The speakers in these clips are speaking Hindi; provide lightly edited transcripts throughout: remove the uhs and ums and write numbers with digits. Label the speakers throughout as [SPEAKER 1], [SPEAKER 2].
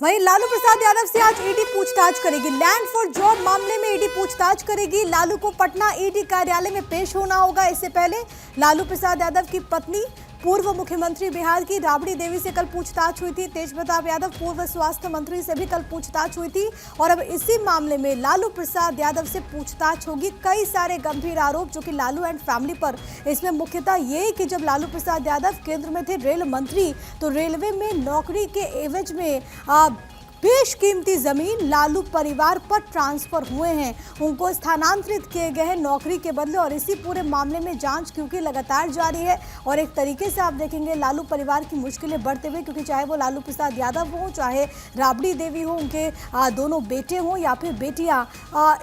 [SPEAKER 1] वहीं लालू प्रसाद यादव से आज ईडी पूछताछ करेगी। लैंड फॉर जॉब मामले में ईडी पूछताछ करेगी। लालू को पटना ईडी कार्यालय में पेश होना होगा। इससे पहले लालू प्रसाद यादव की पत्नी पूर्व मुख्यमंत्री बिहार की राबड़ी देवी से कल पूछताछ हुई थी। तेज प्रताप यादव पूर्व स्वास्थ्य मंत्री से भी कल पूछताछ हुई थी और अब इसी मामले में लालू प्रसाद यादव से पूछताछ होगी। कई सारे गंभीर आरोप जो कि लालू एंड फैमिली पर, इसमें मुख्यतः ये कि जब लालू प्रसाद यादव केंद्र में थे रेल मंत्री, तो रेलवे में नौकरी के एवज में बेशकीमती जमीन लालू परिवार पर ट्रांसफर हुए हैं, उनको स्थानांतरित किए गए हैं नौकरी के बदले। और इसी पूरे मामले में जांच क्योंकि लगातार जारी है और एक तरीके से आप देखेंगे लालू परिवार की मुश्किलें बढ़ते हुए, क्योंकि चाहे वो लालू प्रसाद यादव हो, चाहे राबड़ी देवी हो, उनके दोनों बेटे हों या फिर बेटियां,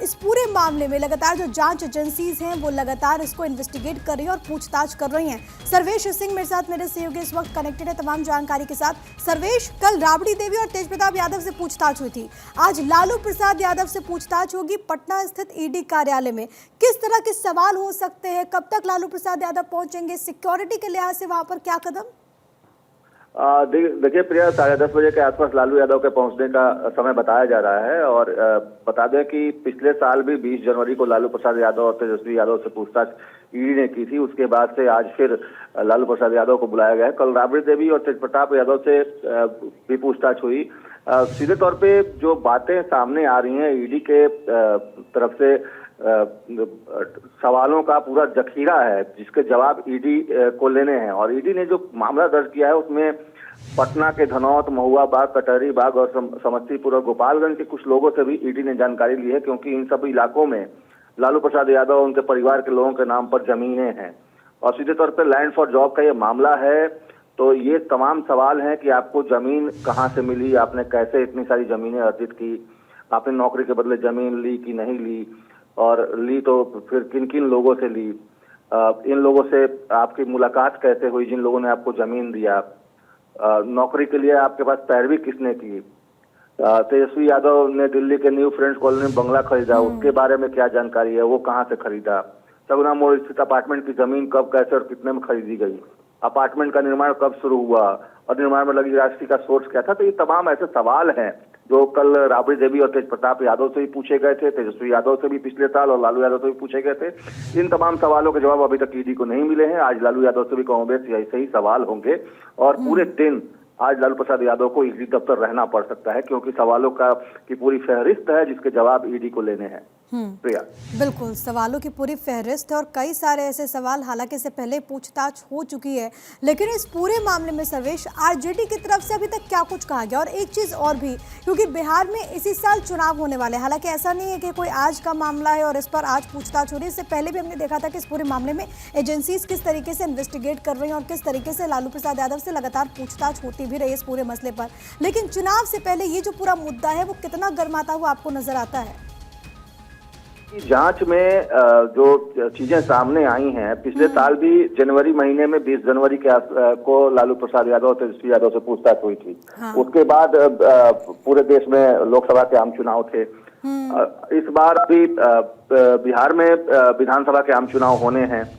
[SPEAKER 1] इस पूरे मामले में लगातार जो जांच एजेंसीज हैं वो लगातार इसको इन्वेस्टिगेट कर रही है और पूछताछ कर रही हैं। सर्वेश सिंह मेरे साथ, मेरे सहयोगी इस वक्त कनेक्टेड है तमाम जानकारी के साथ। सर्वेश, कल राबड़ी देवी और तेज प्रताप यादव से पूछताछ हुई थी, आज लालू प्रसाद यादव से पूछताछ होगी पटना स्थित ईडी कार्यालय में। किस तरह के सवाल हो सकते हैं, कब तक लालू प्रसाद यादव पहुंचेंगे, सिक्योरिटी के लिहाज से वहां पर क्या कदम?
[SPEAKER 2] देखिए प्रिया, 10:30 बजे के आसपास लालू यादव के पहुंचने का समय बताया जा रहा है। और बता दें कि पिछले साल भी 20 जनवरी को लालू प्रसाद यादव और तेजस्वी यादव से पूछताछ ईडी ने की थी। उसके बाद से आज फिर लालू प्रसाद यादव को बुलाया गया है। कल राबड़ी देवी और तेज प्रताप यादव से भी पूछताछ हुई। सीधे तौर पे जो बातें सामने आ रही हैं ईडी के तरफ से, सवालों का पूरा जखीरा है जिसके जवाब ईडी को लेने हैं। और ईडी ने जो मामला दर्ज किया है उसमें पटना के धनौत, महुआ बाग, कटहरी बाग और समस्तीपुर और गोपालगंज के कुछ लोगों से भी ईडी ने जानकारी ली है, क्योंकि इन सब इलाकों में लालू प्रसाद यादव और उनके परिवार के लोगों के नाम पर जमीनें हैं। और सीधे तौर पर लैंड फॉर जॉब का ये मामला है। तो ये तमाम सवाल हैं कि आपको जमीन कहाँ से मिली, आपने कैसे इतनी सारी जमीनें अर्जित की, आपने नौकरी के बदले जमीन ली कि नहीं ली, और ली तो फिर किन किन लोगों से ली, इन लोगों से आपकी मुलाकात कैसे हुई जिन लोगों ने आपको जमीन दिया, नौकरी के लिए आपके पास पैरवी किसने की, तेजस्वी यादव ने दिल्ली के न्यू फ्रेंड्स कॉलोनी में बंगला खरीदा, उसके बारे में क्या जानकारी है, वो कहाँ से खरीदा, सगुना मोड़ स्थित अपार्टमेंट की जमीन कब, कैसे और कितने में खरीदी गई, अपार्टमेंट का निर्माण कब शुरू हुआ और निर्माण में लगी राशि का सोर्स क्या था। तो ये तमाम ऐसे सवाल हैं जो कल राबड़ी देवी और तेज प्रताप यादव से भी पूछे गए थे, तेजस्वी यादव से भी पिछले साल और लालू यादव से भी पूछे गए थे। इन तमाम सवालों के जवाब अभी तक ईडी को नहीं मिले हैं। आज लालू यादव से भी कमोबेश ऐसे ही सवाल होंगे और पूरे दिन आज लालू प्रसाद यादव को ईडी दफ्तर रहना पड़ सकता है, क्योंकि सवालों की पूरी फहरिस्त है जिसके जवाब ईडी को लेने हैं। प्रिया,
[SPEAKER 1] बिल्कुल, सवालों की पूरी फहरिस्त है और कई सारे ऐसे सवाल, हालांकि इससे पहले पूछताछ हो चुकी है, लेकिन इस पूरे मामले में सर्वेश आरजेडी की तरफ से अभी तक क्या कुछ कहा गया? और एक चीज और भी, क्योंकि बिहार में इसी साल चुनाव होने वाले हैं, हालांकि ऐसा नहीं है कि कोई आज का मामला है और इस पर आज पूछताछ हो रही है। इससे पहले भी हमने देखा था कि इस पूरे मामले में एजेंसीज किस तरीके से इन्वेस्टिगेट कर रही हैं और किस तरीके से लालू प्रसाद यादव से लगातार पूछताछ होती भी रही है इस पूरे मसले पर। लेकिन चुनाव से पहले ये जो पूरा मुद्दा है वो कितना गर्माता हुआ आपको नजर आता है?
[SPEAKER 2] जांच में जो चीजें सामने आई हैं, पिछले साल भी जनवरी महीने में 20 जनवरी को लालू प्रसाद यादव और तेजस्वी यादव से पूछताछ हुई थी। हाँ। उसके बाद पूरे देश में लोकसभा के आम चुनाव थे। इस बार भी बिहार में विधानसभा के आम चुनाव होने हैं।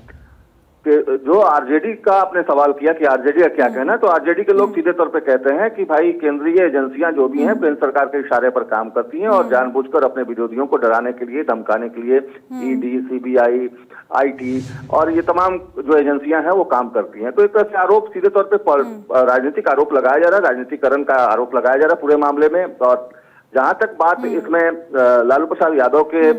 [SPEAKER 2] जो आरजेडी का आपने सवाल किया कि आरजेडी का क्या कहना है, तो आरजेडी के लोग सीधे तौर पे कहते हैं कि भाई केंद्रीय एजेंसियां जो भी हैं केंद्र सरकार के इशारे पर काम करती हैं और जानबूझकर अपने विरोधियों को डराने के लिए, धमकाने के लिए ईडी, सीबीआई, आईटी और ये तमाम जो एजेंसियां हैं वो काम करती हैं। तो एक तरह से आरोप सीधे तौर पर राजनीतिक आरोप लगाया जा रहा है, राजनीतिकरण का आरोप लगाया जा रहा है पूरे मामले में। और जहां तक बात इसमें लालू प्रसाद यादव के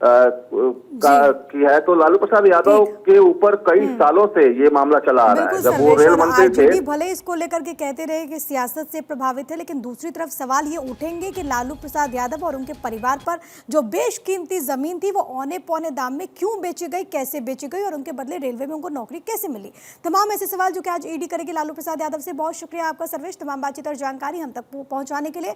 [SPEAKER 2] की है, तो लालू प्रसाद यादव के ऊपर कई सालों से ये मामला चला आ रहा है। जब वो रेल मंत्री थे,
[SPEAKER 1] भले इसको लेकर के कहते रहे कि सियासत से प्रभावित है, लेकिन दूसरी तरफ सवाल ये उठेंगे कि लालू प्रसाद यादव और उनके परिवार पर जो बेशकीमती जमीन थी वो औने पौने दाम में क्यों बेची गई, कैसे बेची गई और उनके बदले रेलवे में उनको नौकरी कैसे मिली। तमाम ऐसे सवाल जो कि आज ईडी करेगी लालू प्रसाद यादव से। बहुत शुक्रिया आपका सर्वेश, तमाम बातचीत और जानकारी हम तक पहुंचाने के लिए।